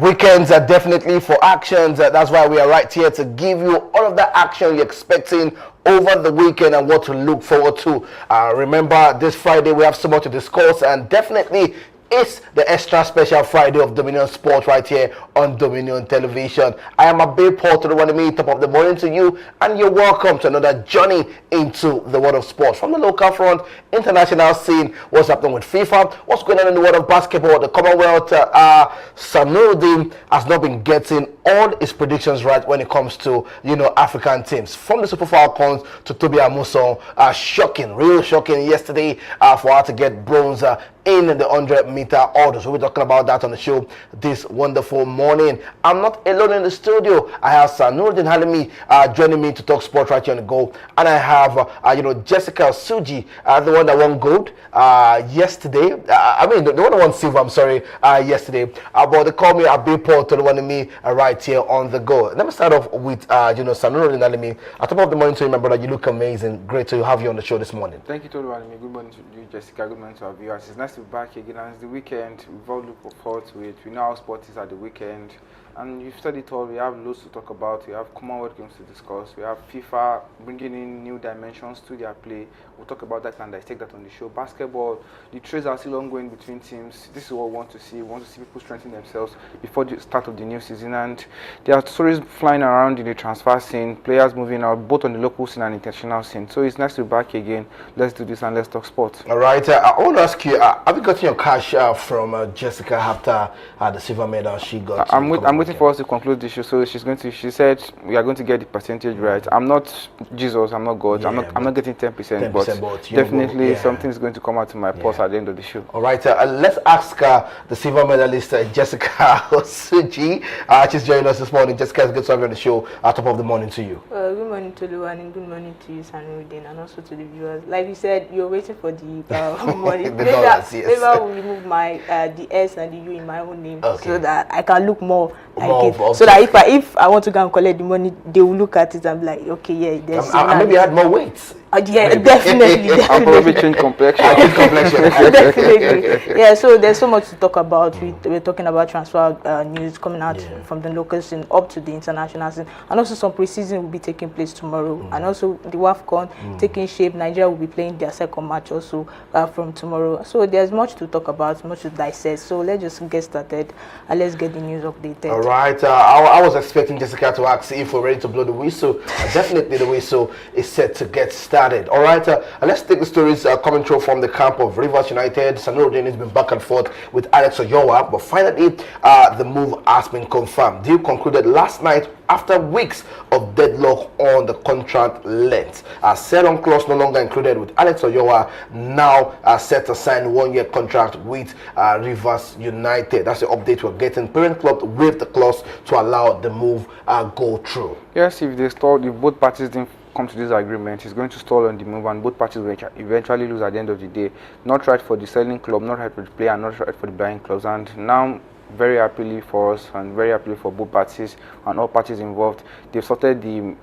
Weekends are definitely for actions. That's why we are right here to give you all of the action you're expecting over the weekend and what to look forward to. Remember, this Friday we have so much to discuss, and definitely it's the extra special Friday of Dominion Sport right here on Dominion Television. I am Abe Porter, the one to meet top of the morning to you, and you're welcome to another journey into the world of sports. From the local front, international scene, what's happening with FIFA, what's going on in the world of basketball, the Commonwealth. Sanuddin has not been getting all his predictions right when it comes to, African teams. From the Super Falcons to Tobi Amuson, shocking, real shocking yesterday for her to get bronze in the 100-meter orders. We'll be talking about that on the show this wonderful morning. I'm not alone in the studio. I have Sanuddin Halimi joining me to talk sports right here on the go, and I have Jessica Suji, the one that won gold yesterday. The one that won silver. I'm sorry, yesterday. But they call me Abe Porter, the one to me right here on the go. Let me start off with Sanuddin Halimi. At top of the morning to you, my brother. You look amazing. Great to have you on the show this morning. Thank you, Tolu Halimi. Good morning to you, Jessica. Good morning to our viewers. It's nice to be back again, and it's the weekend. We've all looked forward to it. We know how sport is at the weekend, and you've studied it all. We have loads to talk about. We have Commonwealth games to discuss. We have FIFA bringing in new dimensions to their play. We'll talk about that and dissect that on the show. Basketball, the trades are still ongoing between teams. This is what we want to see. We want to see people strengthen themselves before the start of the new season, and there are stories flying around in the transfer scene, players moving out, both on the local scene and international scene. So it's nice to be back again. Let's do this and let's talk sports. All right. I want to ask you, have you gotten your cash from Jessica after the silver medal she got? I'm waiting for us to conclude the show. So she said we are going to get the percentage right. I'm not Jesus, I'm not God. Yeah, I'm not getting 10%, but definitely something is going to come out to my purse at the end of the show. All right. Let's ask the silver medalist Jessica Suji. She's joining us this morning. Jessica, it's good to have you on the show at top of the morning to you. Good morning to Luan, and good morning to you, Sanuddin, and also to the viewers. Like you said, you're waiting for the morning. Maybe I will remove my the S and the U in my own name, so that I can look more like it. So that if I want to go and collect the money, they will look at it and be like, okay, yeah, there's. Maybe I had more weight. Yeah, definitely. I'll probably change complexion. Definitely. Yeah, so there's so much to talk about. We're talking about transfer news coming out from the local scene up to the international scene, and also some preseason will be taking place tomorrow, and also the WAFCON taking shape. Nigeria will be playing their second match also from tomorrow. So there's much to talk about, much to dissect. So let's just get started and let's get the news updated. All right. I was expecting Jessica to ask if we're ready to blow the whistle. Definitely the whistle is set to get started. All right, let's take the stories coming through from the camp of Rivers United. Sanuddin has been back and forth with Alex Oyowa, but finally the move has been confirmed. Deal concluded last night after weeks of deadlock on the contract length. Sell-on clause no longer included with Alex Oyowa, now set to sign 1-year contract with Rivers United. That's the update we're getting. Parent club waived the clause to allow the move go through. Yes, if both parties didn't come to this agreement, it's going to stall on the move, and both parties will eventually lose at the end of the day. Not right for the selling club, not right for the player, and not right for the buying clubs. And now, very happily for us and very happily for both parties and all parties involved, they've sorted the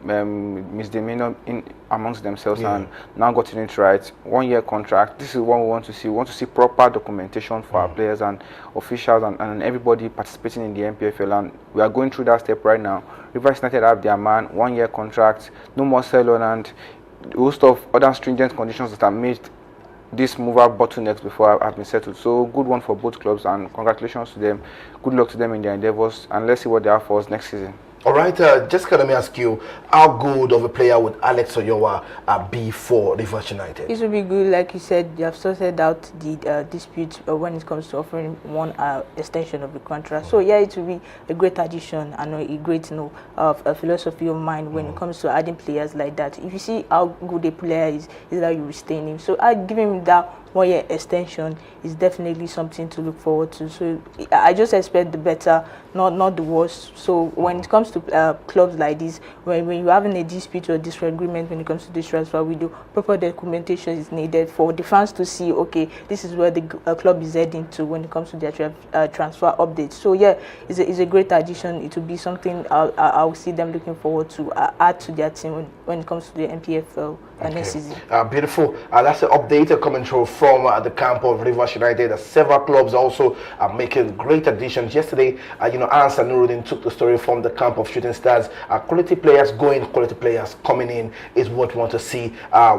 misdemeanor in amongst themselves and now gotten it right. 1-year contract. This is what we want to see. We want to see proper documentation for our players and officials and everybody participating in the MPFL, and we are going through that step right now. Rivers United have their man, 1-year contract, no more sell-on, and a host of other stringent conditions that have made this move up bottlenecks before have been settled. So good one for both clubs, and congratulations to them. Good luck to them in their endeavors, and let's see what they have for us next season. All right, Jessica, let me ask you, how good of a player would Alex Oyowa be for Rivers United? It will be good, like you said. They have sorted out the dispute when it comes to offering one extension of the contract. So yeah, it will be a great addition and a great philosophy of mind when it comes to adding players like that. If you see how good a player is that you retain him. So I give him that 1-year extension is definitely something to look forward to. So I just expect the better, not the worst. So when it comes to clubs like this, when you're having a dispute or disagreement when it comes to this transfer window, proper documentation is needed for the fans to see, okay, this is where the club is heading to when it comes to their transfer updates. So yeah, it's a great addition. It will be something I'll see them looking forward to add to their team when it comes to the MPFL next season. Beautiful. That's the update coming through from the camp of Rivers United. Several clubs also are making great additions. Yesterday, Ansa Nuruddin took the story from the camp of Shooting Stars. Quality players going, quality players coming in is what we want to see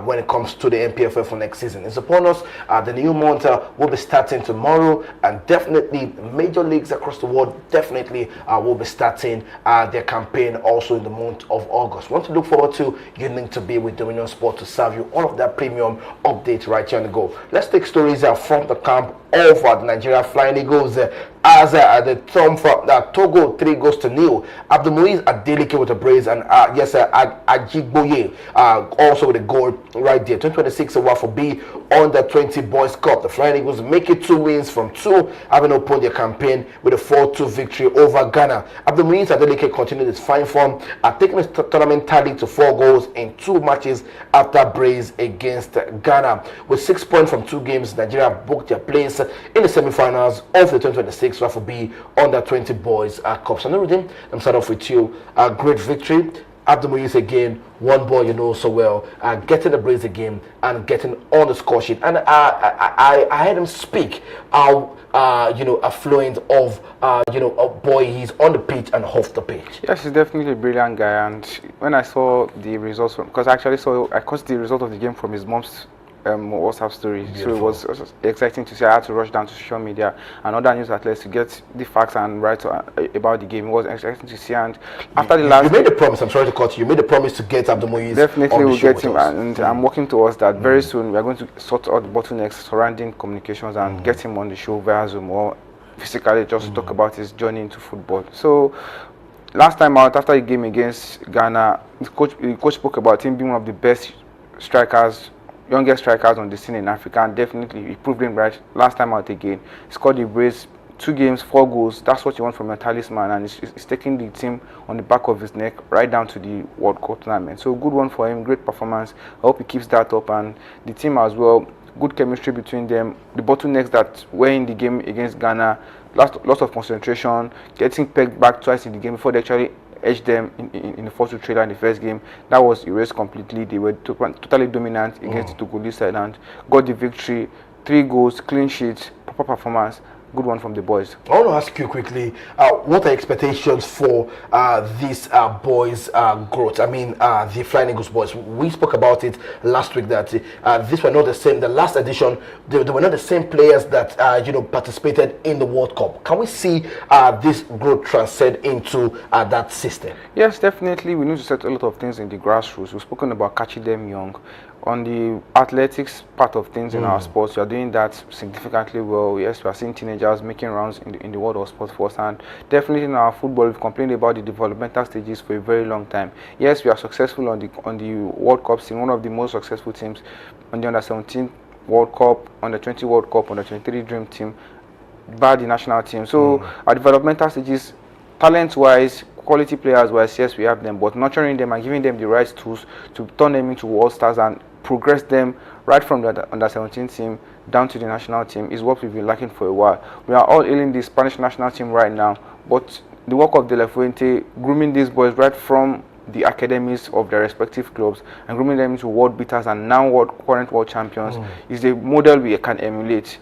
when it comes to the NPFL for next season. It's upon us. The new month will be starting tomorrow, and definitely major leagues across the world definitely will be starting their campaign also in the month of August. Want to look forward to. You need to be with Dominion Sport to serve you all of that premium updates right here on the go. Let's take stories from the camp of the Nigeria Flying Eagles as the thumb from Togo 3-0. Abdulmuiz Adeleke with a brace, and Ajigboye also with a goal right there. 2026 award for B under 20 Boys Cup. The Flying Eagles make it 2 wins from 2, having opened their campaign with a 4-2 victory over Ghana. Abdulmuiz Adeleke continued his fine form, taking his tournament tally to 4 goals in 2 matches after brace against Ghana. With 6 points from 2 games, Nigeria booked their place in the semi-finals of the 2026 Raffle B under 20 Boys Cup. So Nuruddin, I'm start off with you. A great victory. Abdulmuiz again, one ball you know so well, getting the brace again and getting on the score sheet. And I heard him speak how affluent of a boy he's on the pitch and off the pitch. Yes, he's definitely a brilliant guy. And when I saw the results because I caught the result of the game from his mom's WhatsApp story. Beautiful. So it was exciting to see. I had to rush down to social media and other news outlets to get the facts and write about the game. It was exciting to see. And after the last, you made a promise. I'm sorry to cut you. You made a promise to get Abdulmuiz. Definitely, we'll get him, and I'm working towards that. Very soon, we are going to sort out the bottlenecks surrounding communications and get him on the show via Zoom or physically just to talk about his journey into football. So. Last time out, after the game against Ghana, the coach spoke about him being one of the best strikers, youngest strikers on the scene in Africa, and definitely he proved him right last time out again. He scored the brace, 2 games, 4 goals. That's what you want from a talisman, and he's taking the team on the back of his neck right down to the World Cup tournament. So good one for him, great performance. I hope he keeps that up, and the team as well. Good chemistry between them. The bottlenecks that were in the game against Ghana, lots of concentration, getting pegged back twice in the game before they actually edged them in the 4-2 trailer in the first game. That was erased completely. They were totally dominant against the Togolese side and got the victory. 3 goals, clean sheets, proper performance. Good one from the boys. I want to ask you quickly, what are expectations for these boys' growth? I mean, the Flying Eagles boys. We spoke about it last week that these were not the same. The last edition, they were not the same players that participated in the World Cup. Can we see this growth transcend into that system? Yes, definitely. We need to set a lot of things in the grassroots. We've spoken about catching them young. On the athletics part of things in our sports, we are doing that significantly well. Yes, we are seeing teenagers making rounds in the world of sports for us, and definitely in our football, we've complained about the developmental stages for a very long time. Yes, we are successful on the World Cup scene, one of the most successful teams on the Under-17 World Cup, Under-20 World Cup, Under-23 Dream Team, by the national team. So our developmental stages, talent-wise, quality players-wise, yes, we have them, but nurturing them and giving them the right tools to turn them into world stars and progress them right from the Under-17 team down to the national team is what we've been lacking for a while. We are all in the Spanish national team right now, but the work of De La Fuente, grooming these boys right from the academies of their respective clubs and grooming them into world beaters and now current world champions is a model we can emulate.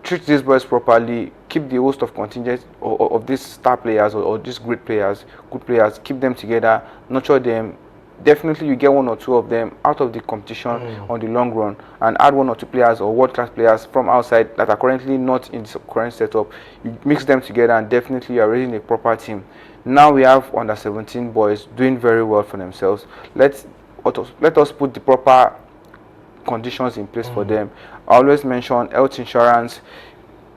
Treat these boys properly, keep the host of contingent of these star players or these great players, good players, keep them together, nurture them. Definitely you get 1 or 2 of them out of the competition on the long run and add 1 or 2 players or world-class players from outside that are currently not in the current setup. You mix them together and definitely you are raising a proper team. Now we have Under-17 boys doing very well for themselves. Let us put the proper conditions in place for them. I always mention health insurance.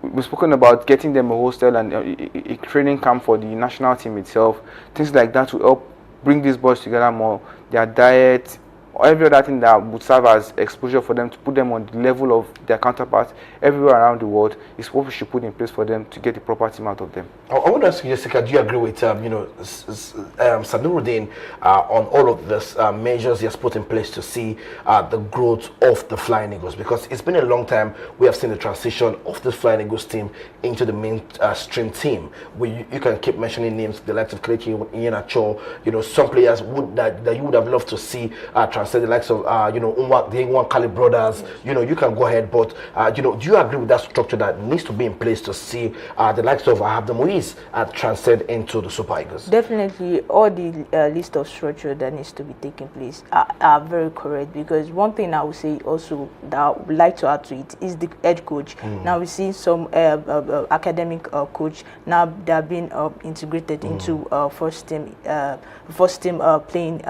We've spoken about getting them a hostel and a training camp for the national team itself. Things like that to help bring these boys together more. Their diet, or every other thing that would serve as exposure for them to put them on the level of their counterparts everywhere around the world is what we should put in place for them to get the proper team out of them. I want to ask you, Jessica, do you agree with Sanuruddin on all of this measures he has put in place to see the growth of the Flying Eagles? Because it's been a long time we have seen the transition of the Flying Eagles team into the mainstream team. You can keep mentioning names, the likes of Kelechi Iheanacho, some players that you would have loved to see transition transcend the likes of the Nwankali Kali brothers. You can go ahead, but do you agree with that structure that needs to be in place to see the likes of Abdul Muiz transcend into the Super Eagles? Definitely, all the list of structure that needs to be taking place are very correct, because one thing I would say also that I would like to add to it is the head coach. Now we see some academic coach now they are being integrated into first team playing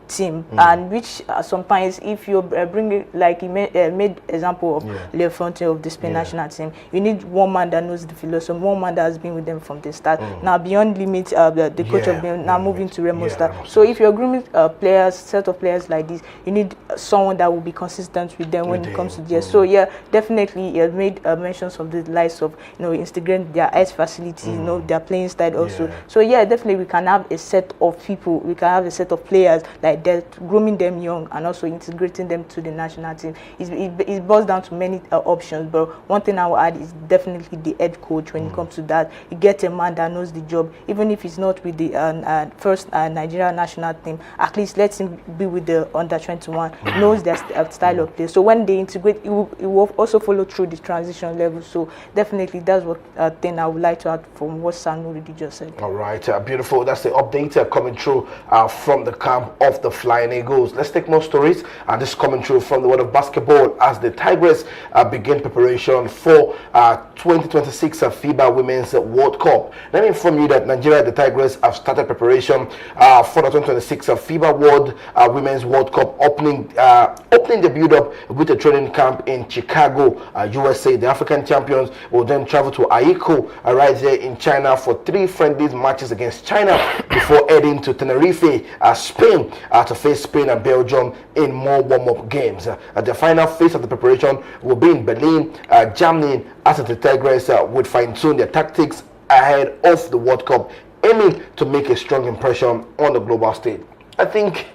team, and which sometimes if you bring it, like he made example of Leo Fonte of the Spain national team, you need one man that knows the philosophy, one man that has been with them from the start. Now beyond limits, the coach of them now moving to Remo Star. So if you're grooming set of players like this, you need someone that will be consistent with them when it comes to this. So yeah, definitely he has made mentions of the likes of integrating their ice facilities, their playing style also. So yeah, definitely we can have a set of people, we can have a set of players like that, grooming them young and also integrating them to the national team. It boils down to many options, but one thing I will add is definitely the head coach. When it comes to that, you get a man that knows the job, even if he's not with the first Nigeria national team, at least let him be with the under 21, knows their style of play. So when they integrate, it will also follow through the transition level. So definitely that's what thing I would like to add from what Sanuridi just said. All right, beautiful. That's the update coming through from the camp of the Flying Eagles. Let's take more stories, and this is coming through from the world of basketball as the Tigers begin preparation for 2026 FIBA Women's World Cup. Let me inform you that Nigeria, the Tigers, have started preparation for the 2026 FIBA Women's World Cup, opening the build-up with a training camp in Chicago, USA. The African champions will then travel to Aiko, right there in China, for 3 friendly matches against China before heading to Tenerife, Spain, to face Spain and Belgium in more warm-up games. The final phase of the preparation will be in Berlin, Germany, as the Tigers would fine-tune their tactics ahead of the World Cup, aiming to make a strong impression on the global stage. I think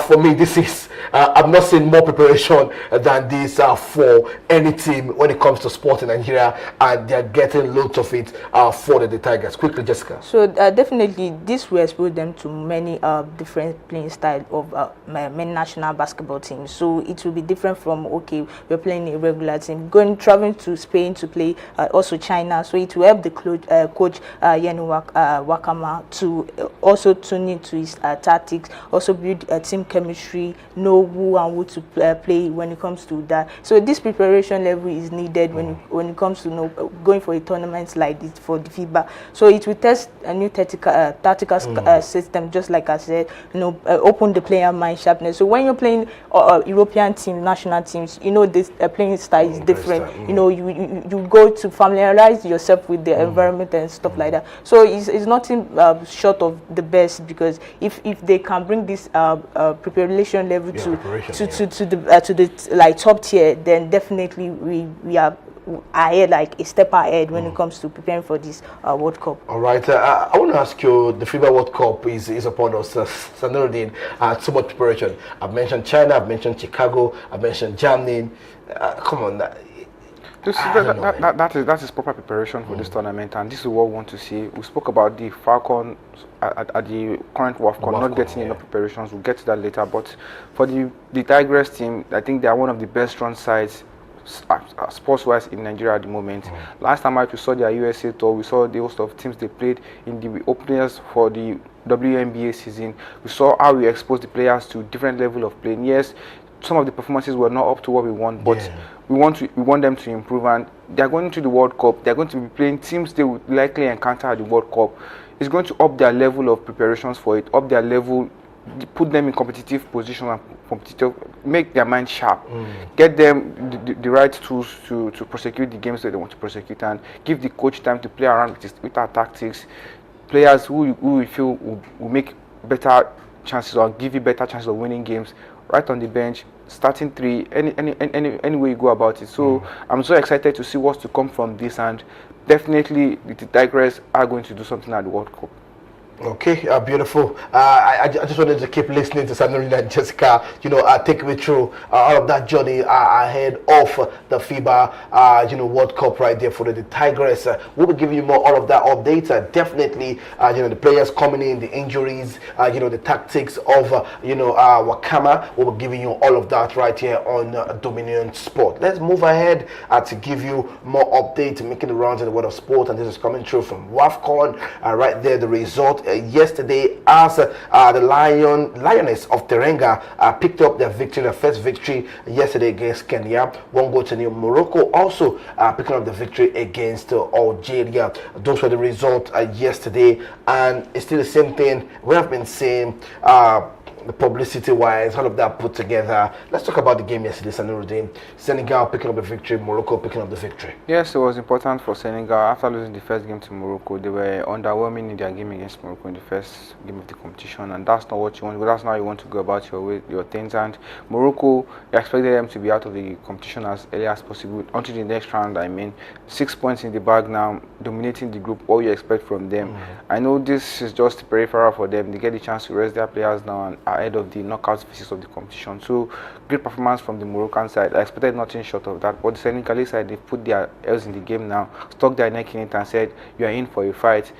for me, this is I've not seen more preparation than this for any team when it comes to sport in Nigeria, and they're getting loads of it for the Tigers. Quickly, Jessica. So definitely this will expose them to many different playing style of many national basketball teams. So it will be different from, okay, we're playing a regular team, traveling to Spain to play also China. So it will help the coach Yenu Wakama to also tune into his tactics, also build team chemistry, know who and who to play when it comes to that. So this preparation level is needed when it comes to going for a tournament like this for the FIBA. So it will test a new tactical system, just like I said, open the player mind sharpness. So when you're playing European team, national teams, this playing style is different. You go to familiarize yourself with the environment and stuff like that. So it's nothing short of the best, because if they can bring this preparation level to the like top tier, then definitely we are ahead, like a step ahead when it comes to preparing for this World Cup. All right, I want to ask you, the FIBA World Cup is upon us. Sanurudeen, so much preparation. I've mentioned China, I've mentioned Chicago, I've mentioned Germany. Come on, that is proper preparation for this tournament, and this is what we want to see. We spoke about the Falcons at the current WAFCON not getting enough preparations. We'll get to that later. But for the Tigers team, I think they are one of the best run sides sports-wise in Nigeria at the moment. Last time we saw their USA tour, we saw the host of teams they played in the openers for the WNBA season. We saw how we exposed the players to different level of playing. Yes, some of the performances were not up to what we want, but we want them to improve, and they're going to the World Cup. They're going to be playing teams they would likely encounter at the World Cup. It's going to up their level of preparations for it, up their level, put them in competitive position and make their mind sharp, get them the right tools to prosecute the games that they want to prosecute, and give the coach time to play around with our tactics. Players who we feel will make better chances or give you better chances of winning games right on the bench, starting 3, any way you go about it. So I'm so excited to see what's to come from this, and definitely the Tigers are going to do something at the World Cup. Okay, beautiful. I just wanted to keep listening to Sandrine and Jessica, take me through all of that journey ahead of the FIBA, World Cup right there for the Tigress. We'll be giving you more all of that updates. Definitely, the players coming in, the injuries, the tactics of, Wakama. We'll be giving you all of that right here on Dominion Sport. Let's move ahead to give you more updates, making the rounds in the world of sport, and this is coming through from WAFCON. Right there, the result yesterday as the Lioness of Terenga picked up their victory, their first victory yesterday against Kenya. 1-0. Morocco also picking up the victory against Algeria. Those were the results yesterday, and it's still the same thing we have been saying. The publicity wise, all of that put together. Let's talk about the game yesterday, Sanuruddin. Senegal picking up the victory, Morocco picking up the victory. Yes, it was important for Senegal. After losing the first game to Morocco, they were underwhelming in their game against Morocco in the first game of the competition, and that's not what you want. But that's not how you want to go about your things. And Morocco, you expected them to be out of the competition as early as possible until the next round. 6 points in the bag now, dominating the group. All you expect from them. I know this is just peripheral for them. They get the chance to rest their players now and ahead of the knockout phases of the competition. So great performance from the Moroccan side. I expected nothing short of that, but the Senegalese side, they put their elves in the game now, stuck their neck in it and said, you are in for a fight.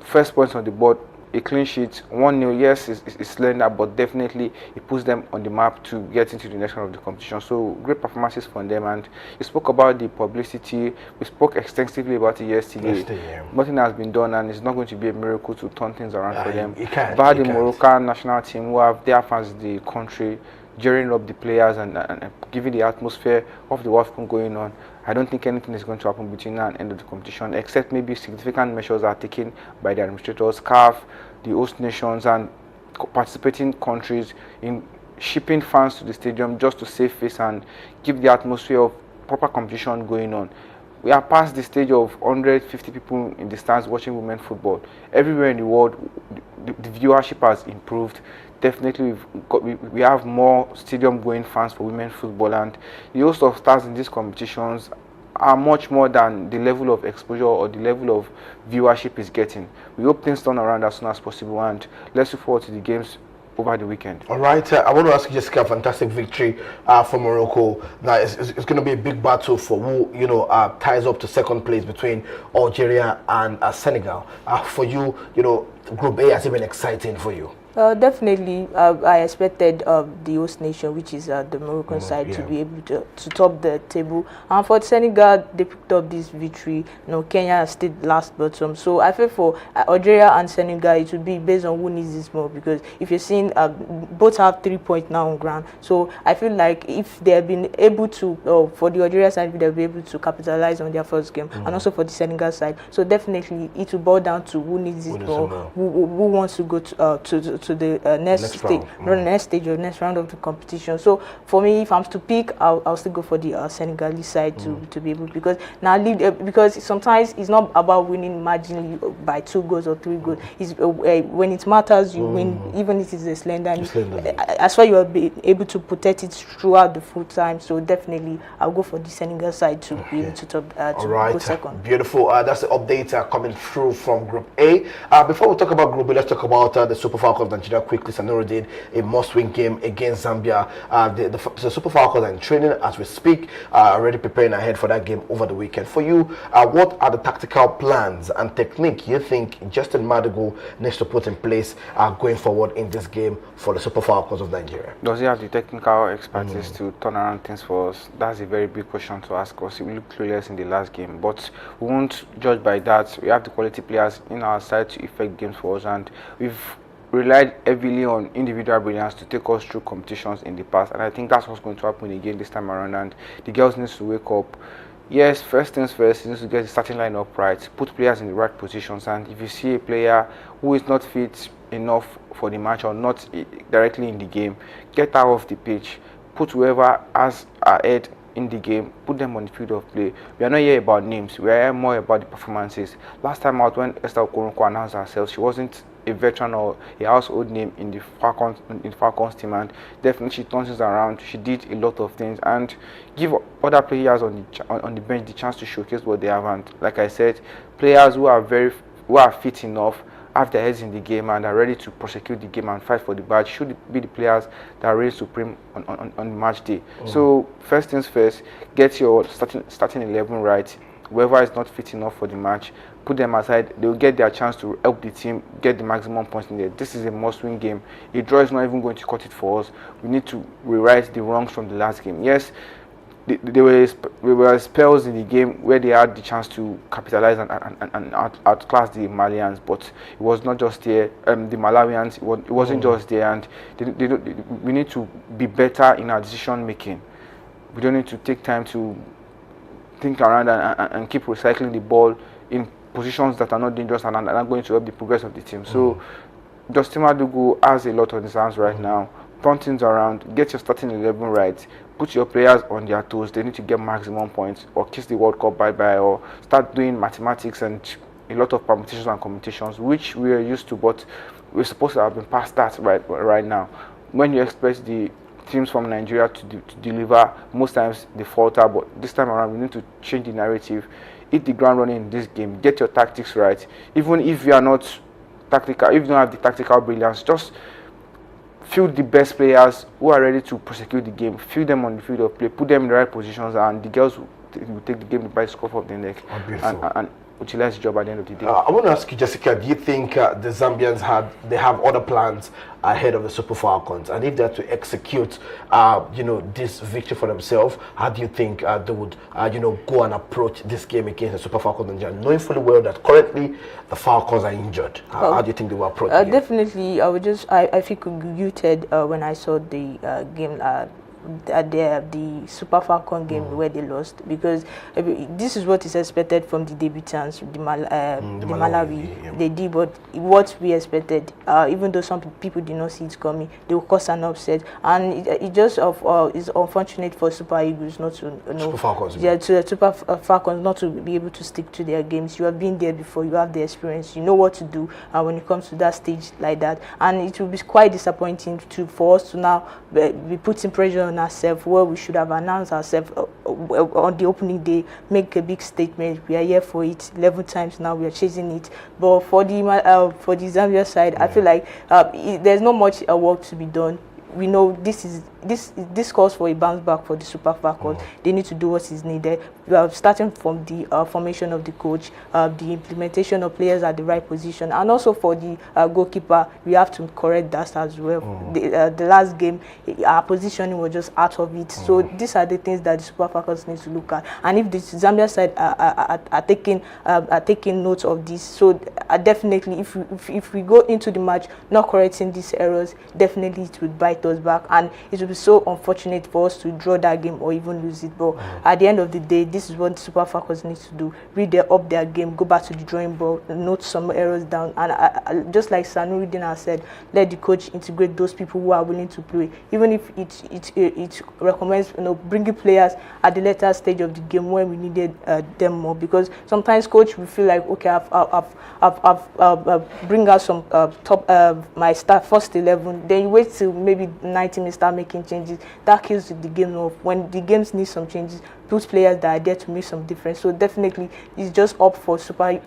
First points on the board, a clean sheet, 1-0. Yes, it's slender, but definitely it puts them on the map to get into the next round of the competition. So great performances from them. And you spoke about the publicity. We spoke extensively about it yesterday. Nothing has been done, and it's not going to be a miracle to turn things around for them. But the Moroccan national team, who have their fans in the country, gearing up the players and giving the atmosphere of the World Cup going on, I don't think anything is going to happen between now and end of the competition, except maybe significant measures are taken by the administrators, CAF, the host nations, and participating countries in shipping fans to the stadium just to save face and keep the atmosphere of proper competition going on. We are past the stage of 150 people in the stands watching women football. Everywhere in the world, the viewership has improved. Definitely, we have more stadium-going fans for women football, and the host of stars in these competitions are much more than the level of exposure or the level of viewership is getting. We hope things turn around as soon as possible, and let's look forward to the games over the weekend. All right, I want to ask you, Jessica, a fantastic victory for Morocco. Now, it's going to be a big battle for who, ties up to second place between Algeria and Senegal. For you, Group A has been exciting for you. Definitely, I expected the host nation, which is the Moroccan side, to be able to top the table. And for Senegal, they picked up this victory. Kenya stayed last bottom. So I feel for Algeria and Senegal, it would be based on who needs this more. Because if you're seeing, both have 3 points now on ground. So I feel like if they have been able to, for the Algeria side, they'll be able to capitalize on their first game, and also for the Senegal side. So definitely, it will boil down to who needs it more, who wants to go to the next stage, next stage or next round of the competition. So for me, if I'm to pick, I'll still go for the Senegalese side to be able, because now because sometimes it's not about winning marginally by 2 goals or 3 goals. It's when it matters, you win, even if it's a slender. As far you are able to protect it throughout the full time. So definitely, I'll go for the Senegal side to be able to top go second. Beautiful. That's the update coming through from Group A. Before we talk about Group B, let's talk about the Super Falcons of Nigeria quickly. Sanuruddin, a must-win game against Zambia. The Super Falcons are in training as we speak, already preparing ahead for that game over the weekend. For you, what are the tactical plans and technique you think Justin Madugu needs to put in place going forward in this game for the Super Falcons of Nigeria? Does he have the technical expertise to turn around things for us? That's a very big question to ask us. We looked clueless in the last game, but we won't judge by that. We have the quality players in our side to effect games for us, and we've relied heavily on individual brilliance to take us through competitions in the past, and I think that's what's going to happen again this time around. And the girls need to wake up. Yes, first things first, you need to get the starting lineup right, put players in the right positions, and if you see a player who is not fit enough for the match or not directly in the game, get out of the pitch, put whoever has ahead in the game, put them on the field of play. We are not here about names, we are here more about the performances. Last time out, when Esther Okoronkwo announced herself, she wasn't a veteran or a household name in the Falcons team, and definitely she turns things around. She did a lot of things and give other players on the bench the chance to showcase what they have. And like I said, players who are fit enough have their heads in the game and are ready to prosecute the game and fight for the badge should be the players that reign supreme on match day. So first things first, get your starting 11 right. Whoever is not fit enough for the match, put them aside. They will get their chance to help the team get the maximum points in there. This is a must-win game. A draw is not even going to cut it for us. We need to rewrite the wrongs from the last game. Yes, there were spells in the game where they had the chance to capitalize and outclass the Malians, but it was not just there. The Malawians, it wasn't just there, and we need to be better in our decision making. We don't need to take time to think around and keep recycling the ball in positions that are not dangerous and are not going to help the progress of the team. So Justin Madugu has a lot on his hands right now. Turn things around, get your starting 11 right, put your players on their toes. They need to get maximum points or kiss the World Cup bye-bye or start doing mathematics and a lot of permutations and commutations, which we are used to, but we're supposed to have been past that right now. When you expect the teams from Nigeria to deliver, most times they falter, but this time around we need to change the narrative, hit the ground running in this game, get your tactics right. Even if you are not tactical, if you don't have the tactical brilliance, just field the best players who are ready to prosecute the game, field them on the field of play, put them in the right positions, and the girls will take the game by the scruff of the neck and utilize the job at the end of the day. I want to ask you, Jessica, do you think the Zambians have other plans ahead of the Super Falcons, and if they're to execute this victory for themselves, how do you think they would go and approach this game against the Super Falcons, knowing fully well that currently the Falcons are injured? How do you think they will approach it? Definitely, I feel contributed when I saw the game at the Super Falcon game where they lost, because this is what is expected from the debutants, the Malawi. They did what we expected, even though some people did not see it coming. They will cause an upset, and it just is unfortunate for Super Eagles not to Super Falcons, to Super Falcons not to be able to stick to their games. You have been there before, you have the experience, you know what to do when it comes to that stage like that, and it will be quite disappointing for us to now be putting pressure on ourselves where we should have announced ourselves on the opening day, make a big statement. We are here for it 11 times now, we are chasing it. But for the Zambia side, I feel like there's not much work to be done. We know this calls for a bounce back for the Super Falcons. They need to do what is needed. We are starting from the formation of the coach, the implementation of players at the right position, and also for the goalkeeper, we have to correct that as well. The last game, our positioning was just out of it. So these are the things that the Super Falcons need to look at. And if the Zambia side are taking note of this, so definitely, if we go into the match not correcting these errors, definitely it would bite us back, and it would be so unfortunate for us to draw that game or even lose it. But at the end of the day, this is what the Super Falcons need to do: read up their game, go back to the drawing board, note some errors down, and just like Sanuridin has said, let the coach integrate those people who are willing to play, even if it recommends bringing players at the later stage of the game when we needed them more, because sometimes coach will feel like, okay, I've bring out some top my first 11, then you wait till maybe 90 minutes, start making changes. That kills the game off. When the games need some changes, those players that are there to make some difference. So definitely, it's just up for Super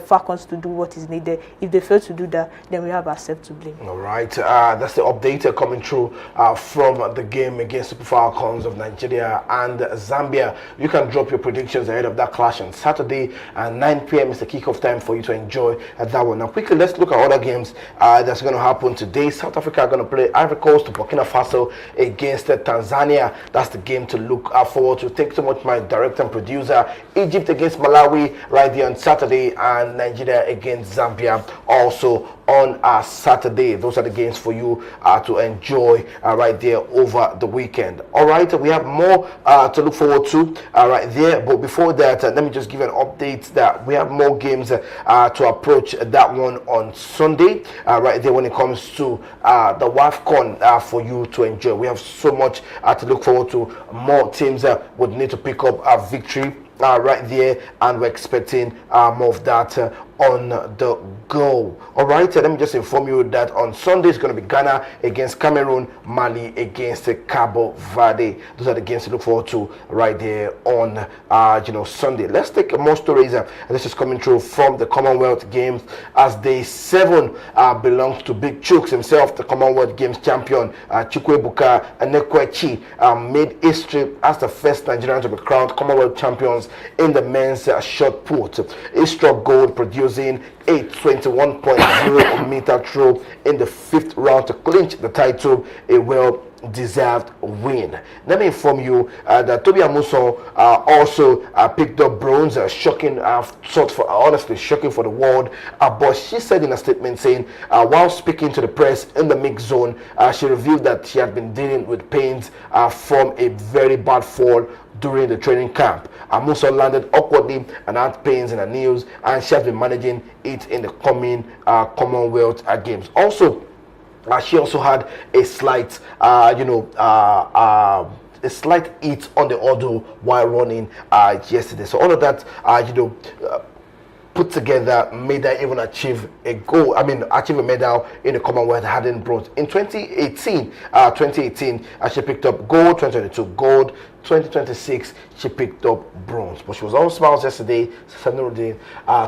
Falcons to do what is needed. If they fail to do that, then we have ourselves to blame. All right, that's the update coming through from the game against Super Falcons of Nigeria and Zambia. You can drop your predictions ahead of that clash on Saturday, and 9 p.m. is the kickoff time for you to enjoy that one. Now, quickly, let's look at other games that's going to happen today. South Africa are going to play Ivory Coast, Burkina Faso against Tanzania. That's the game to look forward to. Thanks so much, my director and producer. Egypt against Malawi right there on Saturday, and Nigeria against Zambia also on Saturday. Those are the games for you to enjoy right there over the weekend. All right, we have more to look forward to right there, but before that, let me just give an update that we have more games to approach that one on Sunday right there when it comes to the WAFCON for you to enjoy. We have so much to look forward to. More teams would need to pick up a victory right there, and we're expecting more of that on the go. All right, let me just inform you that on Sunday it's going to be Ghana against Cameroon, Mali against Cabo Verde. Those are the games to look forward to right there on Sunday. Let's take more stories. This is coming through from the Commonwealth Games as day 7 belongs to Big Chooks himself, the Commonwealth Games champion. Chukwuebuka Enekwechi made history as the first Nigerian to be crowned Commonwealth champions in the men's shot put. He struck gold, producing a 21.0 meter throw in the 5th round to clinch the title, a well-deserved win. Let me inform you that Tobi Amusan also picked up bronze, shocking, honestly shocking for the world. But she said in a statement saying, while speaking to the press in the mixed zone, she revealed that she had been dealing with pains from a very bad fall during the training camp. Amusan landed awkwardly and had pains in her knees, and she has been managing it in the coming Commonwealth Games. Also, she also had a slight, a slight hit on the hurdle while running yesterday. So all of that, put together made her even achieve a medal in the Commonwealth hadn't brought. In 2018, she picked up gold, 2022 gold, 2026 she picked up bronze. But she was all smiles yesterday.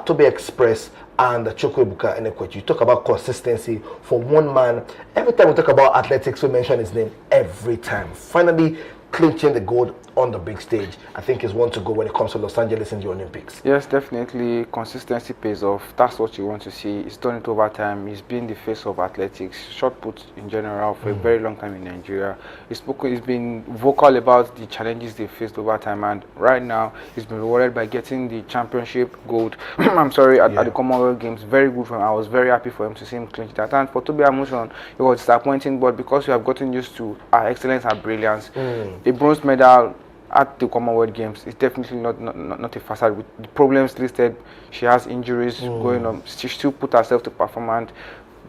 Toby Express and Chukwuebuka Enekwechi. You talk about consistency for one man. Every time we talk about athletics, we mention his name every time. Finally clinching the gold on the big stage, I think is one to go when it comes to Los Angeles in the Olympics. Yes, definitely. Consistency pays off. That's what you want to see. He's done it over time. He's been the face of athletics, shot put in general, for a very long time in Nigeria. He's been vocal about the challenges they faced over time, and right now he's been rewarded by getting the championship gold. At the Commonwealth Games. Very good for him. I was very happy for him to see him clinch that. And for Tobi Amusan, it was disappointing, but because we have gotten used to our excellence and brilliance, a bronze medal at the Commonwealth Games is definitely not a facade. With the problems listed, she has injuries going on. She still put herself to perform, and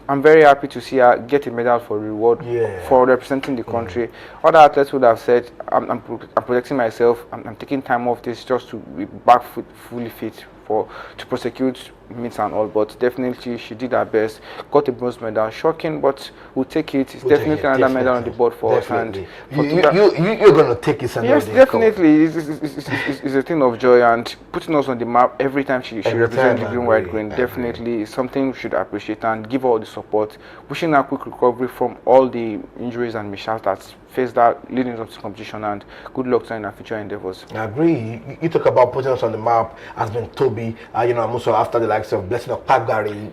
I'm very happy to see her get a medal for reward for representing the country. Other athletes would have said, I'm protecting myself, I'm taking time off this just to be back fully fit to prosecute meets and all, but definitely she did her best, got a bronze medal. Shocking, but we'll take it. It's definitely another medal on the board for us. And you're going to take it. Yes, definitely. It's a thing of joy, and putting us on the map every time she represents the green, white, green. Definitely is something we should appreciate and give her all the support. Wishing her quick recovery from all the injuries and mishaps that faced that leading up to the competition, and good luck to her in her future endeavors. I agree. You talk about putting us on the map has been Toby, also after the likes of Blessing of Pagari,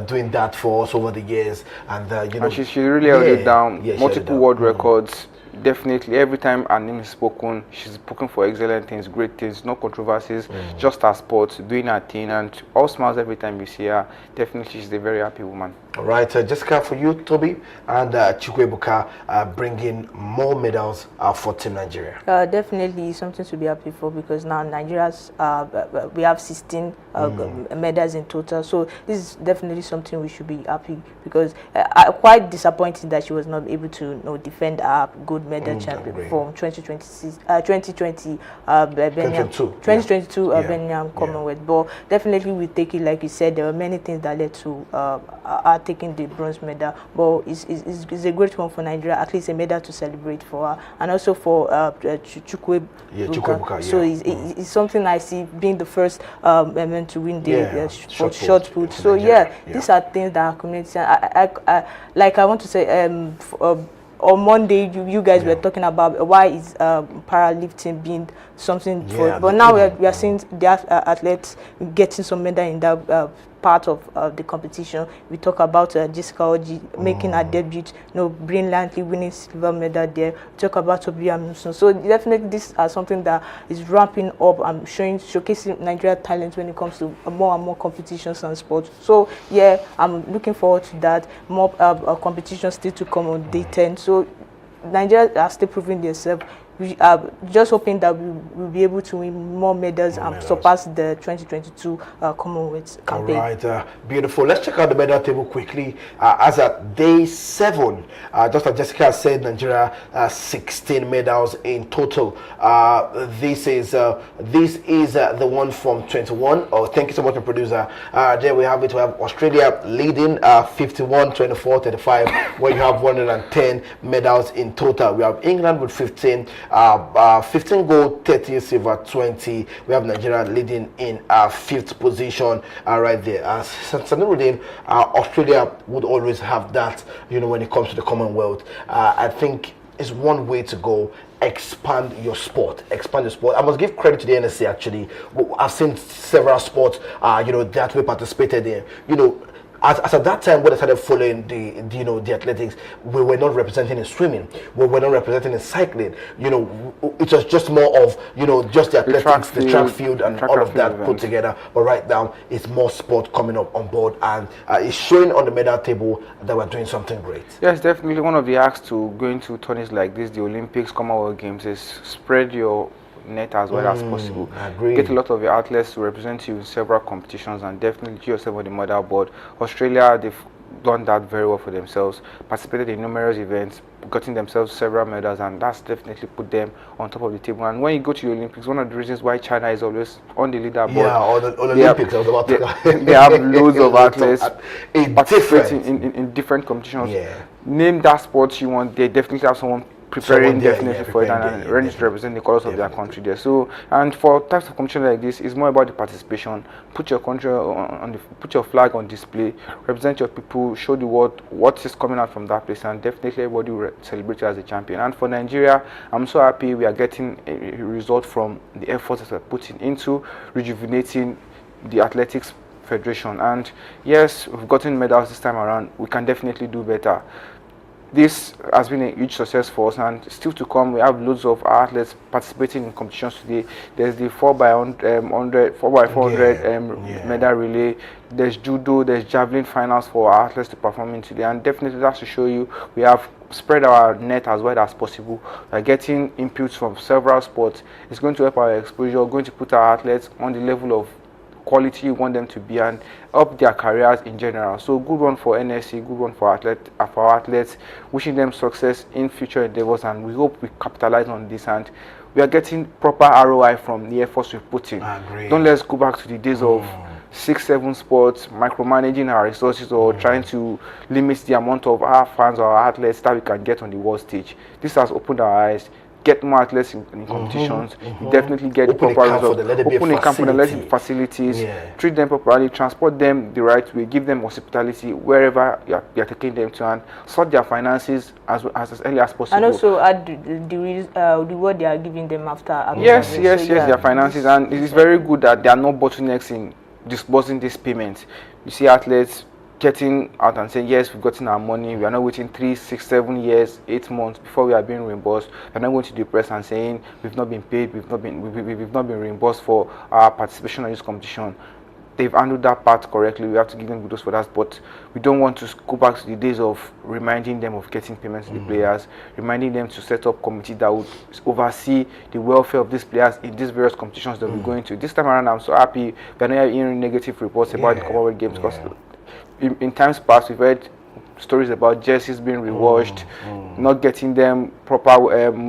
doing that for us over the years, and and she really held it down. Multiple world records. Definitely, every time her name is spoken, she's spoken for excellent things, great things, no controversies, just her sport, doing her thing, and all smiles every time you see her. Definitely, she's a very happy woman. All right, Jessica, for you, Toby, and Chukwuebuka bringing more medals for Team Nigeria. Definitely something to be happy for, because now Nigeria's we have 16 medals in total. So this is definitely something we should be happy, because quite disappointing that she was not able to defend our gold medal champion from 2022 Birmingham Commonwealth. But definitely we take it, like you said, there were many things that led to taking the bronze medal, but it's a great one for Nigeria, at least a medal to celebrate for her, and also for Chukwuebuka. So it's something I see being the first woman to win the short put. So these are things that our community, I want to say, on Monday, you guys were talking about why is powerlifting being something for, but now we are seeing the athletes getting some medal in that part of the competition. We talk about Jessica Oji making her debut, brilliantly winning silver medal there. We talk about Tobi Amusan. So definitely these are something that is ramping up and showcasing Nigeria talent when it comes to more and more competitions and sports. So I'm looking forward to that. More competitions still to come on day 10. So Nigeria are still proving themselves we are just hoping that we will be able to win more medals and surpass the 2022 Commonwealth campaign. All right, beautiful. Let's check out the medal table quickly. As at day 7, just as Jessica said, Nigeria 16 medals in total. This is the one from 21. Oh, thank you so much, my producer. There we have it. We have Australia leading 51, 24, 35, where you have 110 medals in total. We have England with 15, 15 gold, 30 silver, 20. We have Nigeria leading in 5th position right there. Saniruddin, Australia would always have that, when it comes to the Commonwealth. I think it's one way to go. Expand your sport. I must give credit to the NSC. Actually, I've seen several sports that we participated in. As at that time when I started following the athletics, we were not representing in swimming, we were not representing in cycling. It was just more of just the athletics, the track field, and all of that put together. But right now, it's more sport coming up on board, and it's showing on the medal table that we're doing something great. Yes, definitely. One of the acts to going to tourneys like this, the Olympics, Commonwealth Games, is spread your net as well as possible. Get a lot of your athletes to represent you in several competitions, and definitely get yourself on the medal board. Australia, they've done that very well for themselves, participated in numerous events, gotten themselves several medals, and that's definitely put them on top of the table. And when you go to the Olympics, one of the reasons why China is always on the leaderboard, on the Olympics, they have loads of athletes participating in different competitions. Name that sport you want, they definitely have someone preparing for it and ready to represent the colors of their country there. So, and for types of competition like this, it's more about the participation. Put your country put your flag on display, represent your people, show the world what is coming out from that place, and definitely everybody will celebrate you as a champion. And for Nigeria, I'm so happy we are getting a result from the efforts that we're putting into rejuvenating the athletics federation. And yes, we've gotten medals this time around. We can definitely do better. This has been a huge success for us, and still to come. We have loads of athletes participating in competitions today. There's the 4x400 medal relay. There's judo, there's javelin finals for our athletes to perform in today, and definitely that's to show you we have spread our net as wide as possible. We're getting inputs from several sports. It's going to help our exposure, going to put our athletes on the level of quality you want them to be and up their careers in general. So good one for NSC, good one for our athletes, wishing them success in future endeavors, and we hope we capitalize on this and we are getting proper ROI from the efforts we put in. Don't let's go back to the days of 6-7 sports, micromanaging our resources or trying to limit the amount of our fans or our athletes that we can get on the world stage. This has opened our eyes. Get more athletes in competitions. You definitely get proper results. Open a camp for the facilities, treat them properly, transport them the right way, give them hospitality wherever you're taking them to, and sort their finances as early as possible. And also add the reward they are giving them after. Yes, their finances, and it is very good that there are no bottlenecks in disbursing this payment. You see athletes getting out and saying, yes, we've gotten our money, we are not waiting 3, 6, 7 years, 8 months before we are being reimbursed. We're not going to the press and saying we've not been paid, we've not been reimbursed for our participation in this competition. They've handled that part correctly. We have to give them kudos for that, but we don't want to go back to the days of reminding them of getting payments to the players, reminding them to set up committee that would oversee the welfare of these players in these various competitions that we're going to. This time around, I'm so happy we're not hearing negative reports about the Commonwealth Games, because in times past we've heard stories about jerseys being rewashed, not getting them proper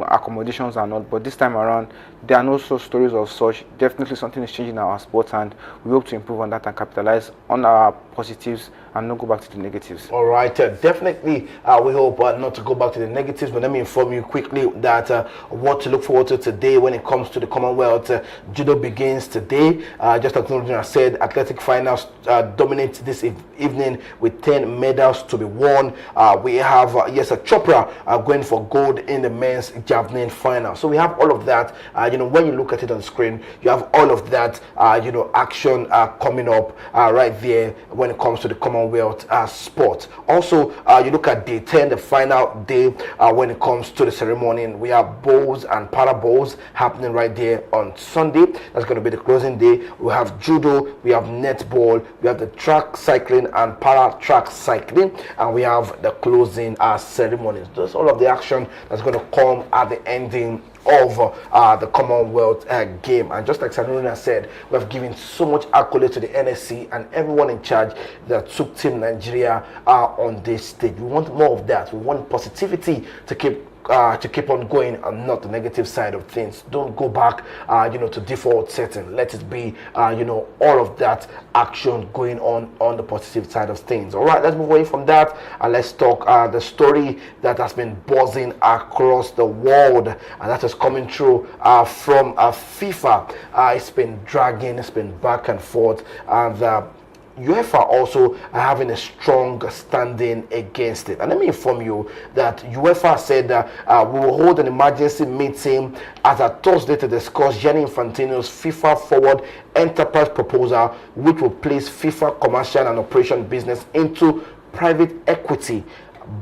accommodations and all, but this time around there are no such stories of such. Definitely something is changing in our sports, and we hope to improve on that and capitalize on our positives and not go back to the negatives. All right, definitely we hope not to go back to the negatives, but let me inform you quickly that what to look forward to today when it comes to the Commonwealth. Judo begins today. Just as I said, athletic finals dominate this evening with 10 medals to be won. We have Yesha Chopra going for gold in the men's javelin final. So we have all of that. When you look at it on the screen, you have all of that action coming up right there when it comes to the Commonwealth sport. Also, you look at day 10, the final day when it comes to the ceremony. We have bowls and para bowls happening right there on Sunday. That's going to be the closing day. We have judo, we have netball, we have the track cycling and para track cycling, and we have the closing ceremonies. That's all of the action that's going to come at the ending of the Commonwealth game. And just like Sanurina said, we have given so much accolade to the NSC and everyone in charge that took Team Nigeria on this stage. We want more of that. We want positivity to keep on going and not the negative side of things. Don't go back to default setting. Let it be all of that action going on the positive side of things. All right, let's move away from that and let's talk the story that has been buzzing across the world, and that is coming through from FIFA. It's been dragging, it's been back and forth, and UEFA also are having a strong standing against it. And let me inform you that UEFA said that we will hold an emergency meeting as a Thursday to discuss Gianni Infantino's FIFA Forward Enterprise proposal, which will place FIFA commercial and operation business into private equity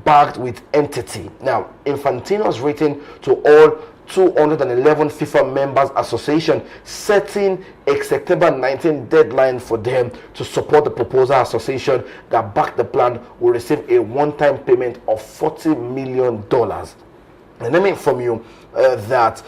backed with entity. Now, Infantino has written to all 211 FIFA members association, setting a September 19 deadline for them to support the proposal. Association that backed the plan will receive a one-time payment of $40 million. And let me inform you that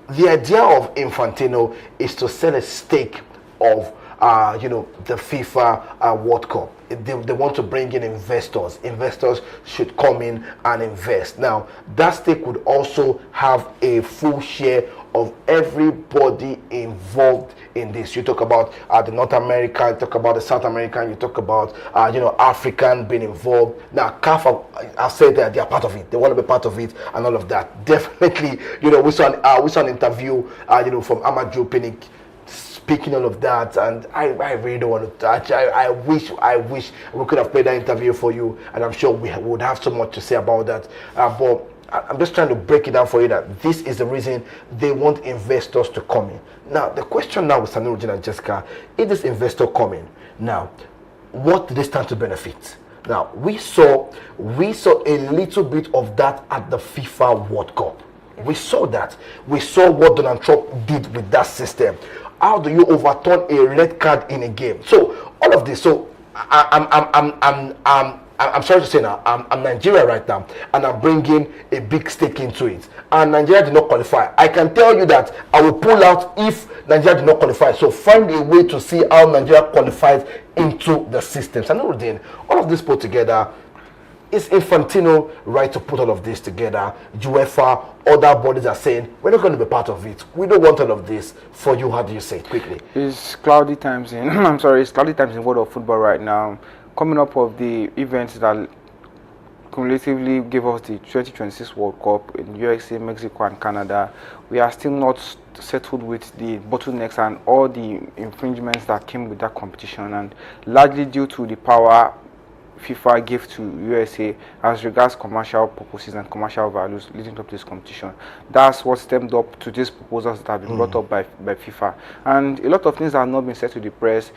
the idea of Infantino is to sell a stake of the FIFA World Cup. They want to bring in investors. Investors should come in and invest. Now, that stake would also have a full share of everybody involved in this. You talk about the North American, you talk about the South American, you talk about African being involved. Now, CAF have said that they are part of it. They want to be part of it and all of that. Definitely, we saw an interview, from Amadou Pinnick, speaking all of that, and I really don't want to touch. I wish we could have played that interview for you, and I'm sure we would have so much to say about that. But I'm just trying to break it down for you that this is the reason they want investors to come in. Now, the question now with Sanurudin and Jessica, if this investor come in, now, what do they stand to benefit? Now, we saw a little bit of that at the FIFA World Cup. We saw that. We saw what Donald Trump did with that system. How do you overturn a red card in a game? So all of this. So I'm sorry to say now, I'm Nigeria right now, and I'm bringing a big stake into it. And Nigeria did not qualify. I can tell you that I will pull out if Nigeria did not qualify. So find a way to see how Nigeria qualifies into the systems. And all of this put together. Is Infantino right to put all of this together? UEFA, other bodies are saying, we're not going to be part of it. We don't want all of this. For you, how do you say it quickly? It's cloudy times in, it's cloudy times in world of football right now. Coming up of the events that cumulatively gave us the 2026 World Cup in USA, Mexico, and Canada, we are still not settled with the bottlenecks and all the infringements that came with that competition, and largely due to the power FIFA gave to USA as regards commercial purposes and commercial values leading up to this competition. That's what stemmed up to these proposals that have been brought up by FIFA. And a lot of things have not been said to the press.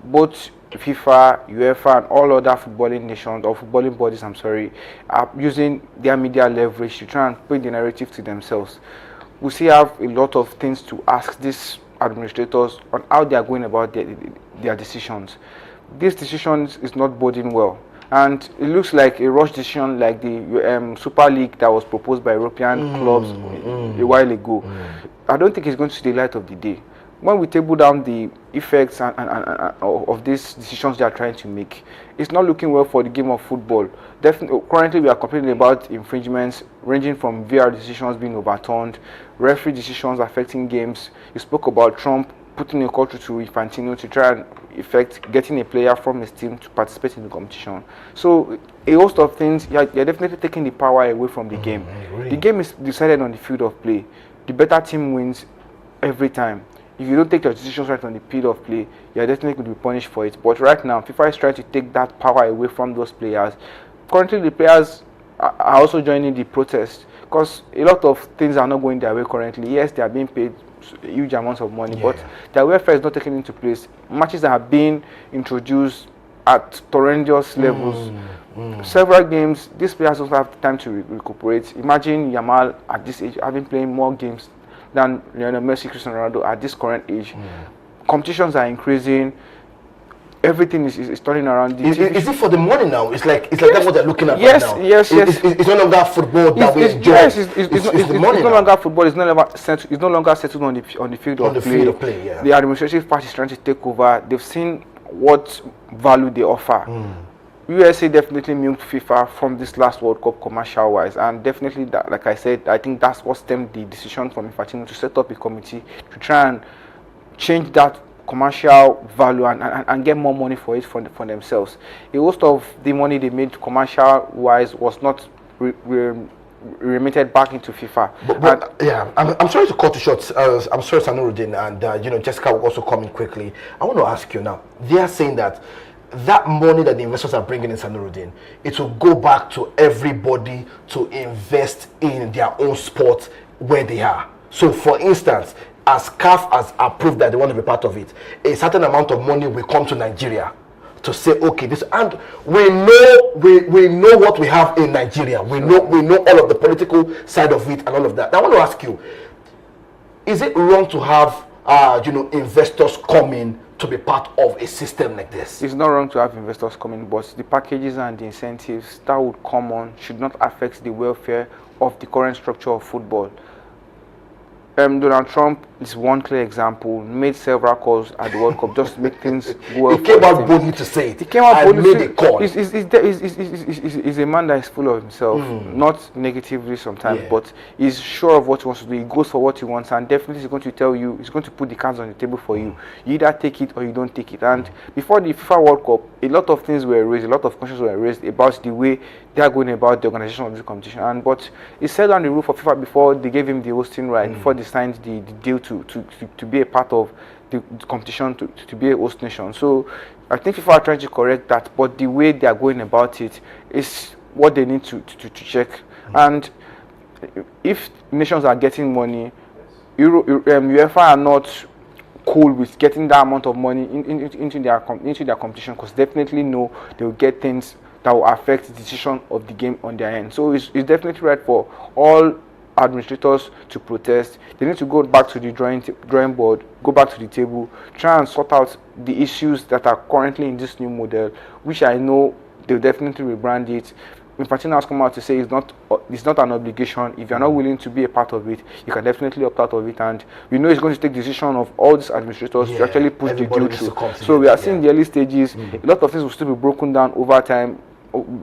Both FIFA, UEFA, and all other footballing nations or footballing bodies, are using their media leverage to try and put the narrative to themselves. We still have a lot of things to ask these administrators on how they are going about their decisions. This decision is not boding well. And it looks like a rush decision like the Super League that was proposed by European clubs a while ago. I don't think it's going to see the light of the day. When we table down the effects of these decisions they are trying to make, it's not looking well for the game of football. Definitely, currently we are complaining about infringements ranging from VR decisions being overturned, referee decisions affecting games. You spoke about Trump putting a call to Infantino to try and effect getting a player from his team to participate in the competition. So a host of things, you're definitely taking the power away from the game. The game is decided on the field of play. The better team wins every time. If you don't take your decisions right on the field of play, you're definitely going to be punished for it. But right now, FIFA is trying to take that power away from those players. Currently, the players are also joining the protest because a lot of things are not going their way currently. Yes, they are being paid huge amounts of money, but their welfare is not taken into place. Matches that have been introduced at horrendous levels. Several games, these players don't have time to recuperate. Imagine Yamal at this age having played more games than Lionel Messi, Cristiano Ronaldo at this current age. Competitions are increasing. everything is turning around. Is it for the money now? It's like that's what they're looking at Yes, right now. yes. It's no longer football that we enjoy. Yes, it's the money it's no now. longer football. It's no longer settled on the field On of the play. field of play, yeah. The administrative part is trying to take over. They've seen what value they offer. USA definitely milked FIFA from this last World Cup commercial wise, and definitely that, like I said, I think that's what stemmed the decision from Infantino to set up a committee to try and change that commercial value and get more money for it for themselves. A host of the money they made commercial wise was not remitted back into FIFA. But yeah, I'm sorry to cut you short. I'm sorry, Sanuruddin, and Jessica will also come in quickly. I want to ask you now. They are saying that money that the investors are bringing in, Sanuruddin, it will go back to everybody to invest in their own sport where they are. So, for instance, as CAF has approved that they want to be part of it, a certain amount of money will come to Nigeria to say, okay, this, and we know what we have in Nigeria. We know all of the political side of it and all of that. I want to ask you, is it wrong to have investors come in to be part of a system like this? It's not wrong to have investors coming, but the packages and the incentives that would come on should not affect the welfare of the current structure of football. Donald Trump is one clear example. Made several calls at the World Cup just to make things go well. He came out boldly to say it. He came out boldly made a call. He's a man that is full of himself, not negatively sometimes, but he's sure of what he wants to do. He goes for what he wants, and definitely he's going to tell you, he's going to put the cards on the table for you. You either take it or you don't take it. And before the FIFA World Cup, a lot of things were raised, a lot of questions were raised about the way they are going about the organization of the competition. But he set down the rule for FIFA before they gave him the hosting right, before they signed the deal to be a part of the competition, to be a host nation. So I think FIFA are trying to correct that, but the way they are going about it is what they need to check. And if nations are getting money, UEFA are not cool with getting that amount of money into their competition, because definitely know they will get things that will affect the decision of the game on their end. So it's definitely right for all administrators to protest. They need to go back to the drawing board, go back to the table, try and sort out the issues that are currently in this new model, which I know they'll definitely rebrand it. Infantino has come out to say it's not an obligation. If you're not willing to be a part of it, you can definitely opt out of it. And we know it's going to take decision of all these administrators to actually push the deal through. So we are seeing the early stages. A lot of things will still be broken down over time,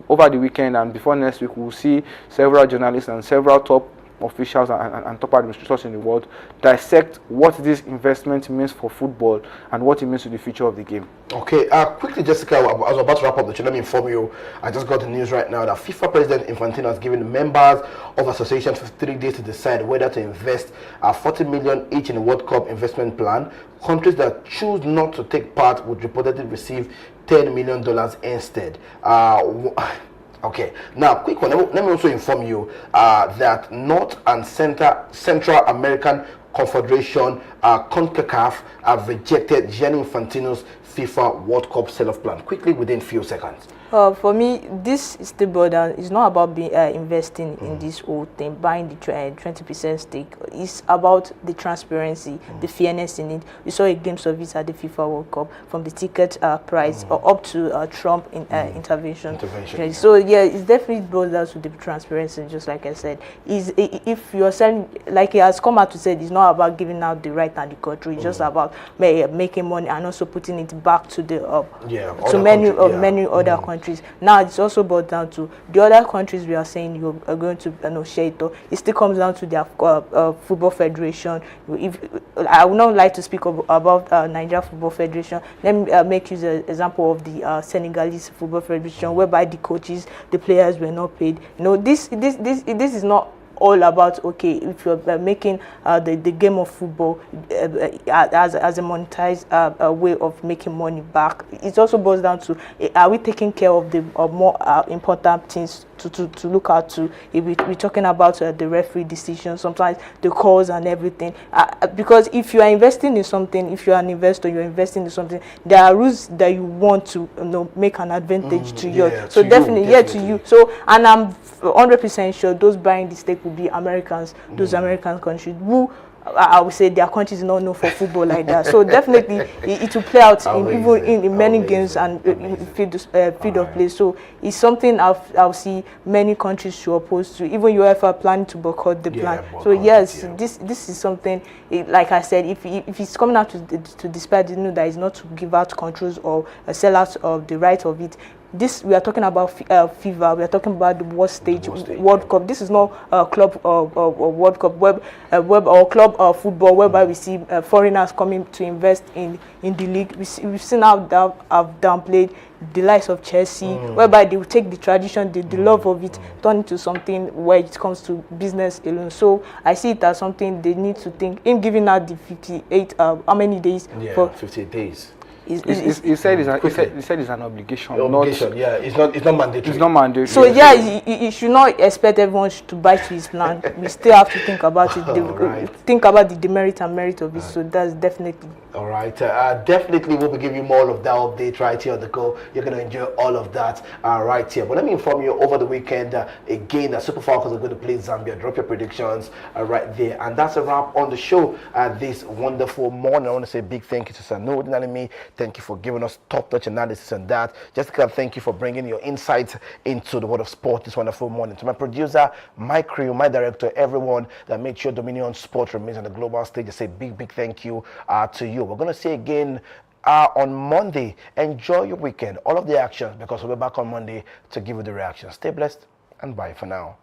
over the weekend, and before next week we'll see several journalists and several top officials and top administrators in the world dissect what this investment means for football and what it means to the future of the game. Okay, quickly, Jessica, as we're about to wrap up the show, let me inform you, I just got the news right now that FIFA President Infantino has given members of associations 3 days to decide whether to invest 40 million each in the World Cup investment plan. Countries that choose not to take part would reportedly receive $10 million instead. Okay, now quick one. Let me also inform you that North and Central American Confederation, CONCACAF, have rejected Gianni Infantino's FIFA World Cup sell-off plan. Quickly, within few seconds. For me, this is the border. It's not about investing in this whole thing, buying the 20% stake. It's about the transparency, the fairness in it. We saw a glimpse of it at the FIFA World Cup, from the ticket price up to Trump intervention. So yeah, it's definitely boils down to the transparency. Just like I said, if you're selling, like he has come out to say, it's not about giving out the right and the country. It's just about making money and also putting it back to the to many other countries. Now it's also brought down to the other countries. We are saying you are going to share it. It still comes down to their football federation. If I would not like to speak about Nigeria Football Federation, let me make use an example of the Senegalese Football Federation, whereby the coaches, the players were not paid. This is not all about, okay, if you're making the game of football as a monetized way of making money back. It also boils down to, are we taking care of the more important things to look at to? If we're talking about the referee decision, sometimes the calls and everything, because if you are investing in something, if you're an investor, you're investing in something, there are rules that you want to make an advantage to you. So definitely to you. So, and I'm 100% sure those buying the stake will be Americans, those American countries who I would say their country is not known for football like that. So definitely it will play out in many games and field of play. So it's something I'll see many countries to oppose to. Even UEFA planning to boycott the plan. So yes, this is something. Like I said, if it's coming out to dispatch, that is not to give out controls or sell out of the right of it. This we are talking about FIFA. We are talking about the world stage, World Cup. This is not a club or World Cup, web or club football, whereby we see foreigners coming to invest in the league. We've seen how have downplayed the likes of Chelsea, whereby they will take the tradition, the love of it, turn into something where it comes to business alone. So I see it as something they need to think. In giving out the 58, how many days? Yeah, for 58 days. He said it's an obligation. Yeah, it's not mandatory. It's not mandatory. So yeah, you should not expect everyone to buy to his plan. We still have to think about it. Think about the demerit and merit of it. So that's definitely. All right, definitely we'll be giving you more of that update right here on the go. You're going to enjoy all of that right here. But let me inform you, over the weekend, again, the Super Falcons are going to play Zambia. Drop your predictions right there. And that's a wrap on the show this wonderful morning. I want to say a big thank you to Sanu Dinalimi. Thank you for giving us top-notch analysis on that. Jessica, thank you for bringing your insights into the world of sport this wonderful morning. To my producer, my crew, my director, everyone that made sure Dominion Sport remains on the global stage, I say big thank you to you. We're going to see again on Monday. Enjoy your weekend, all of the actions, because we'll be back on Monday to give you the reactions. Stay blessed and bye for now.